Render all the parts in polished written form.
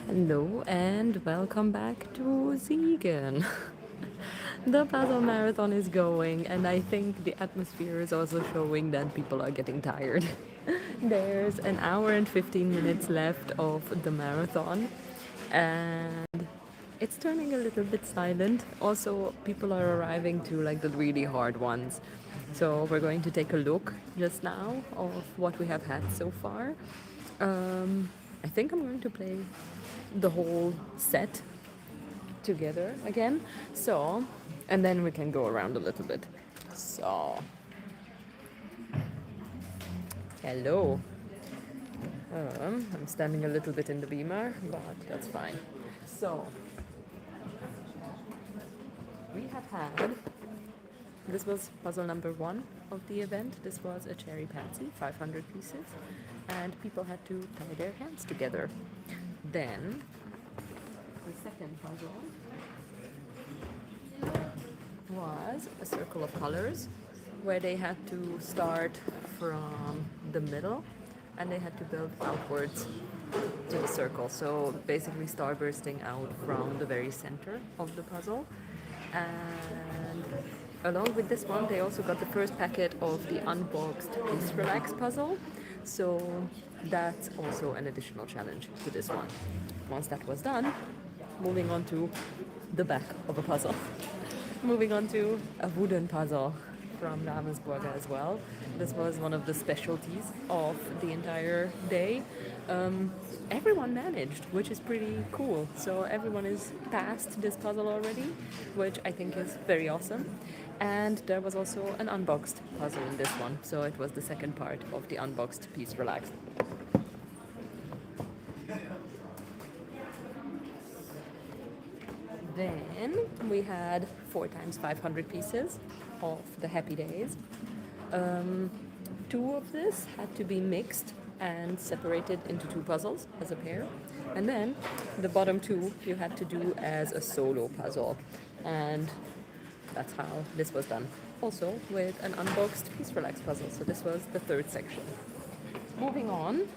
Hello and welcome back to Siegen. The puzzle marathon is going, and I think the atmosphere is also showing that people are getting tired. There's an hour and 15 minutes left of the marathon, and it's turning a little bit silent. Also, people are arriving to like the really hard ones. So, we're going to take a look just now of what we have had so far. I think I'm going to play the whole set together again. So, and then we can go around a little bit. So, hello. I'm standing a little bit in the beamer, but that's fine. So, we have had, this was puzzle number one of the event. This was a cherry pansy, 500 pieces, and people had to tie their hands together. Then, the second puzzle was a circle of colors where they had to start from the middle and they had to build outwards to the circle. So basically starbursting out from the very center of the puzzle. And along with this one, they also got the first packet of the unboxed Peace Relax puzzle. So that's also an additional challenge to this one. Once that was done, moving on to the back of a puzzle. Moving on to a wooden puzzle from Ravensburger as well. This was one of the specialties of the entire day. Everyone managed, which is pretty cool. So everyone is past this puzzle already, which I think is very awesome. And there was also an unboxed puzzle in this one. So it was the second part of the unboxed Peace Relax. Then we had 4 times 500 pieces of the Happy Days. Two of this had to be mixed and separated into 2 puzzles as a pair. And then the bottom 2 you had to do as a solo puzzle. And that's how this was done. Also with an unboxed Peace Relax puzzle. So this was the third section. Moving on.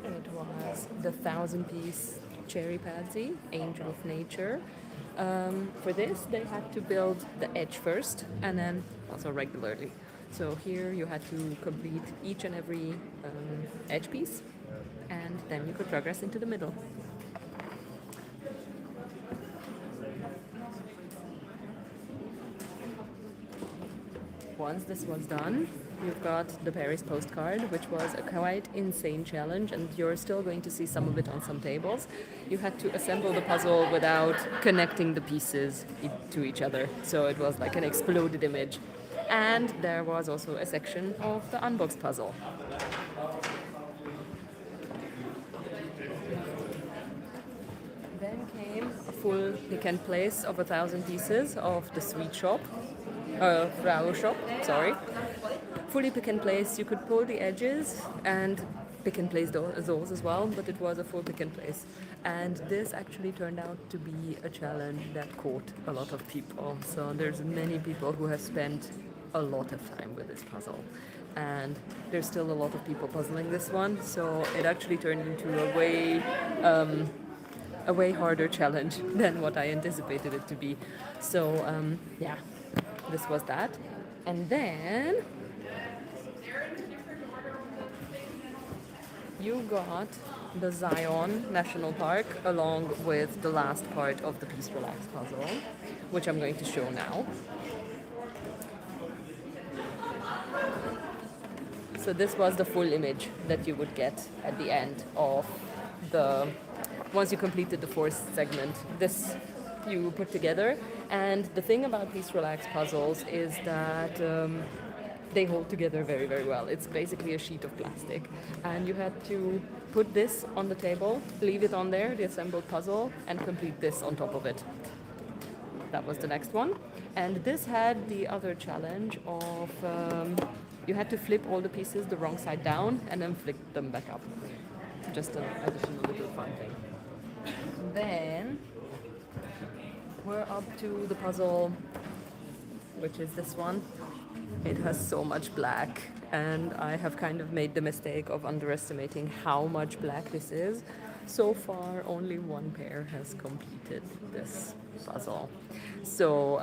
It was the 1,000-piece cherry pansy, Angel of Nature. For this, they had to build the edge first and then also regularly. So here you had to complete each and every edge piece, and then you could progress into the middle. Once this was done, you've got the Paris postcard, which was a quite insane challenge, and you're still going to see some of it on some tables. You had to assemble the puzzle without connecting the pieces to each other, so it was like an exploded image. And there was also a section of the unboxed puzzle. Then came a full pick and place of 1,000 pieces of the sweet shop, Frau shop, sorry. Fully pick and place, you could pull the edges and pick and place those as well, but it was a full pick and place. And this actually turned out to be a challenge that caught a lot of people. So there's many people who have spent a lot of time with this puzzle. And there's still a lot of people puzzling this one, so it actually turned into a way harder challenge than what I anticipated it to be. So yeah, this was that. And then you got the Zion National Park along with the last part of the Peace Relax puzzle, which I'm going to show now. So this was the full image that you would get at the end of once you completed the 4th segment. This you put together. And the thing about Peace Relax puzzles is that they hold together very, very well. It's basically a sheet of plastic. And you had to put this on the table, leave it on there, the assembled puzzle, and complete this on top of it. That was the next one. And this had the other challenge of you had to flip all the pieces the wrong side down and then flip them back up. Just an additional little fun thing. Then we're up to the puzzle which is this one. It has so much black, and I have kind of made the mistake of underestimating how much black this is. So far, only one pair has completed this puzzle. So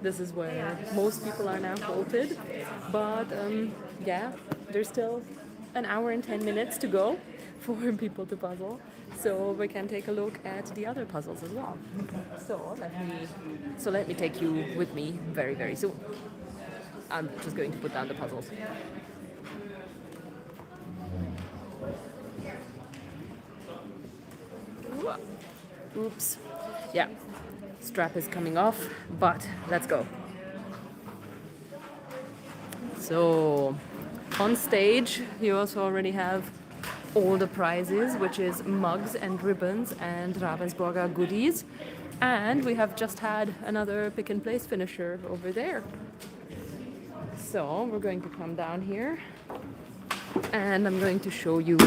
this is where most people are now halted. But yeah, there's still an hour and 10 minutes to go for people to puzzle. So we can take a look at the other puzzles as well. So let me take you with me very, very soon. I'm just going to put down the puzzles. Oops. Yeah, strap is coming off, but let's go. So, on stage, you also already have all the prizes, which is mugs and ribbons and Ravensburger goodies. And we have just had another pick and place finisher over there. So, we're going to come down here and I'm going to show you.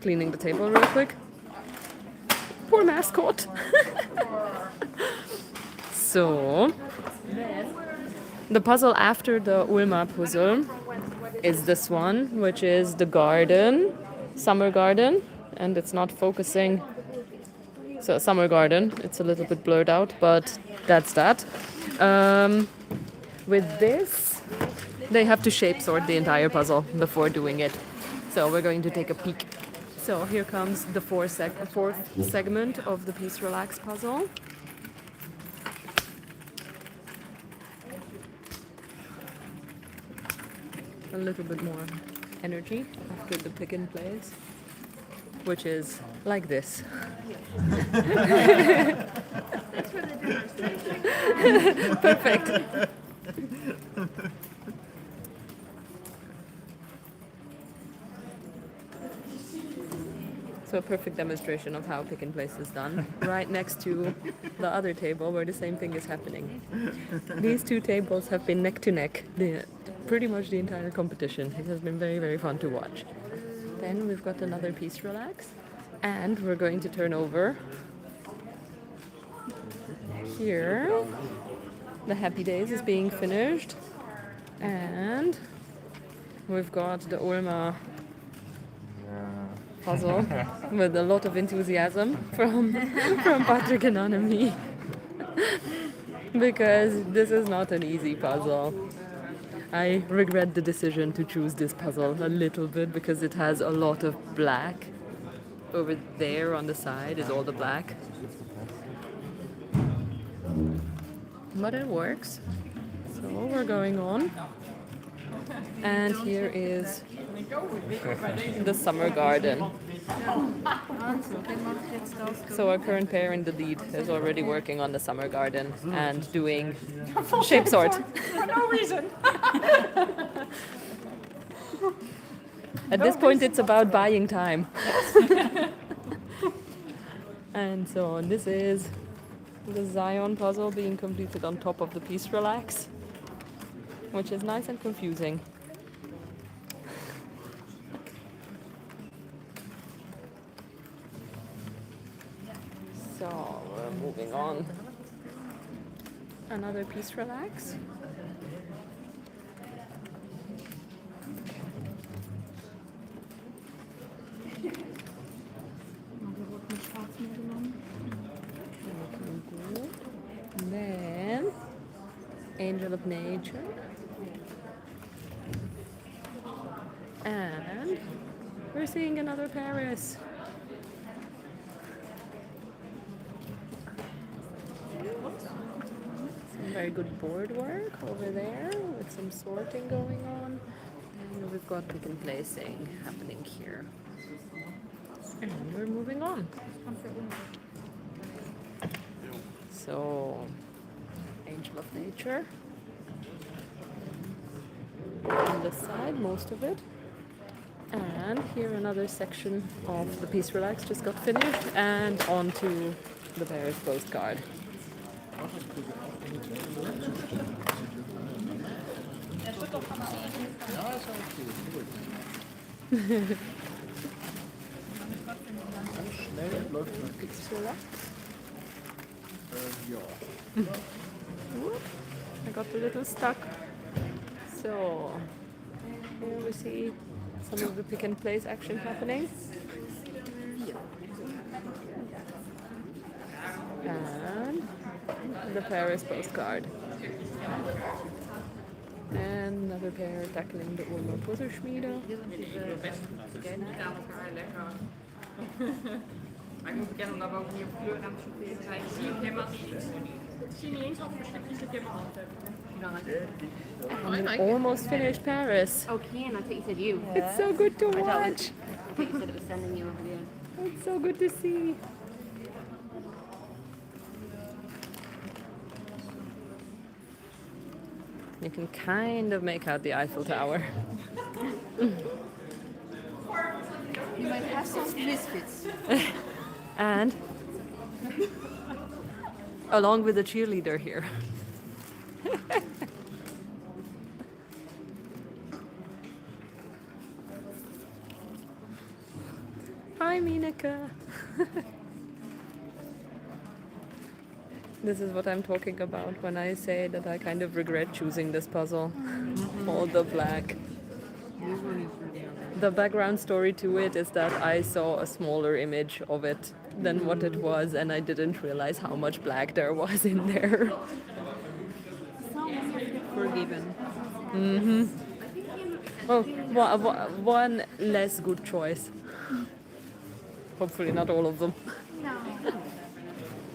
Cleaning the table real quick. Poor mascot. So, the puzzle after the Ulma puzzle is this one, which is the garden, summer garden, and it's not focusing. So, summer garden, it's a little bit blurred out, but that's that. With this, they have to shape sort the entire puzzle before doing it. So, we're going to take a peek. So here comes the fourth segment of the Peace Relax puzzle. A little bit more energy after the pick and place, which is like this. That's for the demonstration. Perfect. So a perfect demonstration of how pick and place is done, right next to the other table where the same thing is happening. These two tables have been neck to neck pretty much the entire competition. It has been very, very fun to watch. Then we've got another Peace Relax, and we're going to turn over here. The Happy Days is being finished, and we've got the Ulma puzzle with a lot of enthusiasm from Patrick and Anami. Because this is not an easy puzzle. I regret the decision to choose this puzzle a little bit because it has a lot of black. Over there on the side is all the black. But it works. So we're going on. And here is the summer garden. So our current pair in the lead is already working on the summer garden and doing shape sort. For no reason. At this point it's about buying time. And so this is the Zion puzzle being completed on top of the Peace Relax, which is nice and confusing. So we're moving on. Another Peace Relax. Then Angel of Nature. And we're seeing another Paris. Some very good board work over there with some sorting going on. And we've got pick and placing happening here. And we're moving on. So, Angel of Nature. On this side, most of it. And here another section of the Peace Relax just got finished, and on to the Paris postcard. Schnell läuft das. Peace Relax. Ja. Whoop, I got a little stuck. So here we see some of the pick and place action happening. And the Paris postcard. And another pair tackling the Ulmer Puzzleschmiede. Maar ik moet bekennen dat we ook niet op kleur aan het sorteren zijn. Ik zie ook helemaal niet. Ik zie niet eens wat voor stukjes ik in mijn hand heb. And almost finished Paris. Oh, Ken, I thought you said you. It's so good to I thought watch. I thought you said it was sending you over there. It's so good to see. You can kind of make out the Eiffel Tower. You might have some misfits. And along with the cheerleader here. Hi, Mineka. This is what I'm talking about when I say that I kind of regret choosing this puzzle. All the black. The background story to it is that I saw a smaller image of it than what it was, and I didn't realize how much black there was in there. Forgiven. Oh, one less good choice. Hopefully not all of them.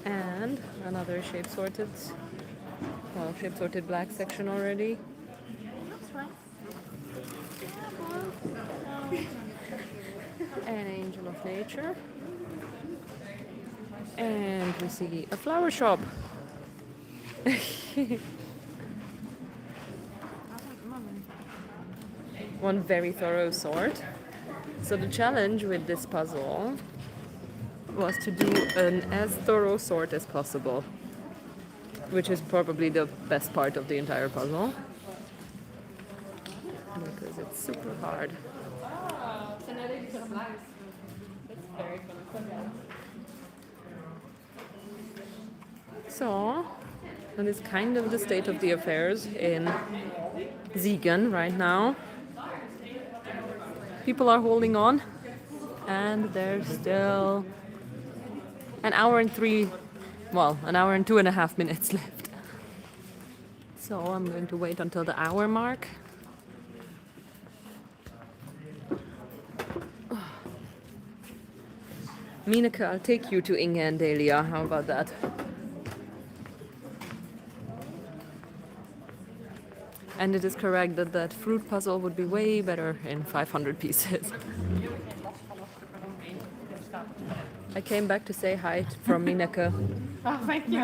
And another shape sorted black section already. An angel of nature. And we see a flower shop. One very thorough sort. So the challenge with this puzzle was to do an as thorough sort as possible, which is probably the best part of the entire puzzle because it's super hard. So that is kind of the state of the affairs in Siegen right now. People are holding on, and there's still an hour and 2.5 minutes left. So I'm going to wait until the hour mark. Mineke, I'll take you to Inge and Delia. How about that? And it is correct that that fruit puzzle would be way better in 500 pieces. I came back to say hi from Mineke. Oh, thank you.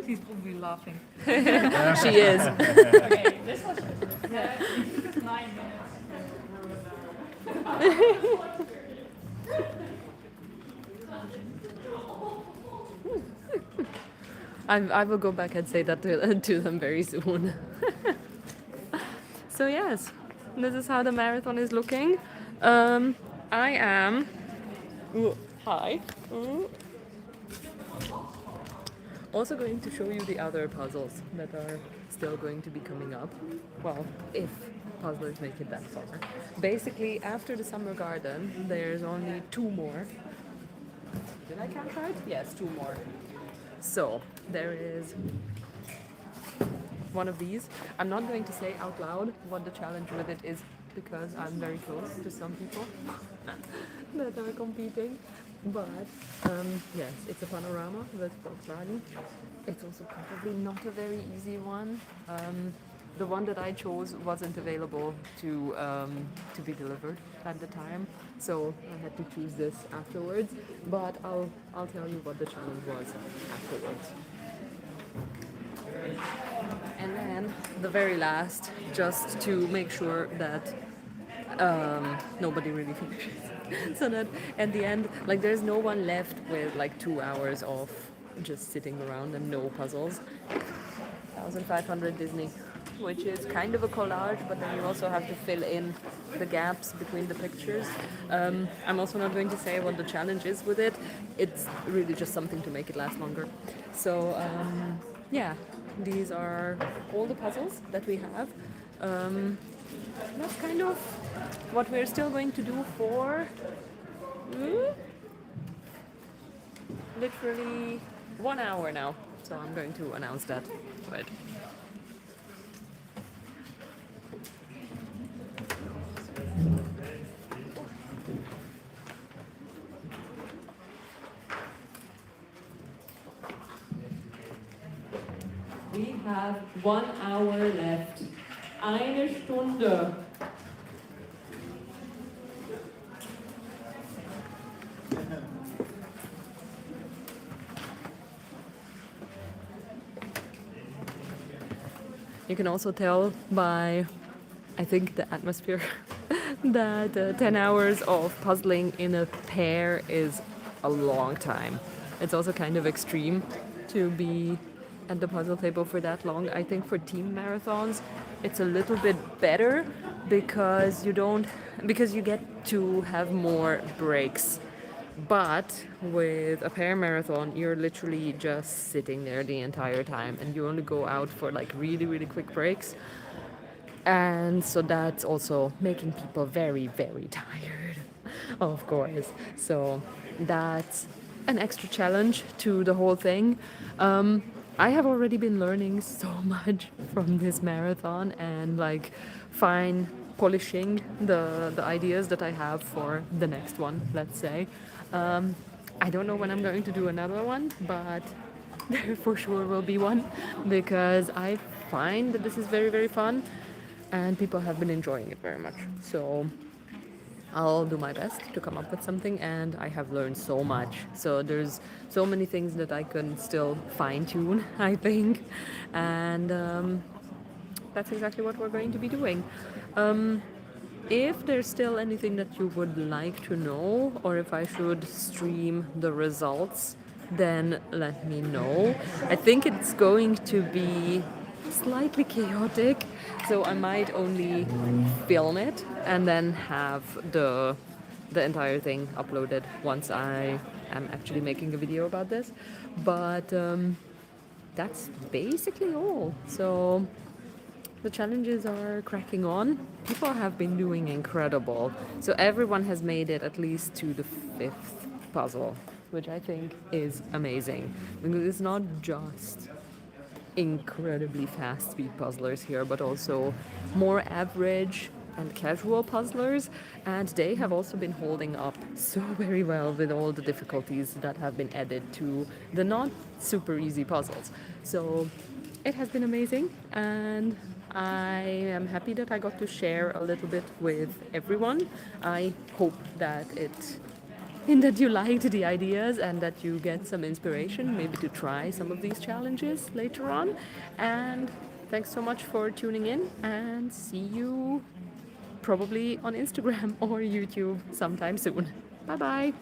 She's probably laughing. She is. Okay, this was 9 minutes. I will go back and say that to them very soon. So yes, this is how the marathon is looking. I am... Hi. Also going to show you the other puzzles that are still going to be coming up. Well, if puzzlers make it that far. Basically, after the summer garden, there's only 2 more. Did I count right? Yes, 2 more. So, there is one of these. I'm not going to say out loud what the challenge with it is because I'm very close to some people that are competing. But yes, it's a panorama with Volkswagen. It's also probably not a very easy one. The one that I chose wasn't available to be delivered at the time, so I had to choose this afterwards. But I'll tell you what the challenge was afterwards. And then the very last, just to make sure that nobody really finishes, so that at the end, like, there's no one left with like 2 hours of just sitting around and no puzzles. 1,500 Disney. which is kind of a collage, but then you also have to fill in the gaps between the pictures. I'm also not going to say what the challenge is with it. It's really just something to make it last longer. So yeah, these are all the puzzles that we have. That's kind of what we're still going to do for literally 1 hour now. So I'm going to announce that. But we have 1 hour left. Eine Stunde. You can also tell by, I think, the atmosphere that 10 hours of puzzling in a pair is a long time. It's also kind of extreme to be at the puzzle table for that long. I think for team marathons, it's a little bit better because you get to have more breaks. But with a pair marathon, you're literally just sitting there the entire time and you only go out for like really, really quick breaks. And so that's also making people very, very tired, of course. So that's an extra challenge to the whole thing. I have already been learning so much from this marathon and like polishing the ideas that I have for the next one, let's say. I don't know when I'm going to do another one, but there for sure will be one because I find that this is very, very fun and people have been enjoying it very much. So I'll do my best to come up with something, and I have learned so much. So there's so many things that I can still fine tune, I think, and that's exactly what we're going to be doing. If there's still anything that you would like to know, or if I should stream the results, then let me know. I think it's going to be slightly chaotic, so I might only film it and then have the entire thing uploaded once I am actually making a video about this. But that's basically all. So the challenges are cracking on. People have been doing incredible. So everyone has made it at least to the 5th puzzle, which I think is amazing. Because it's not just incredibly fast speed puzzlers here, but also more average and casual puzzlers. And they have also been holding up so very well with all the difficulties that have been added to the not super easy puzzles. So it has been amazing, and I am happy that I got to share a little bit with everyone. I hope that you liked the ideas and that you get some inspiration maybe to try some of these challenges later on. And thanks so much for tuning in, and see you probably on Instagram or YouTube sometime soon. Bye bye.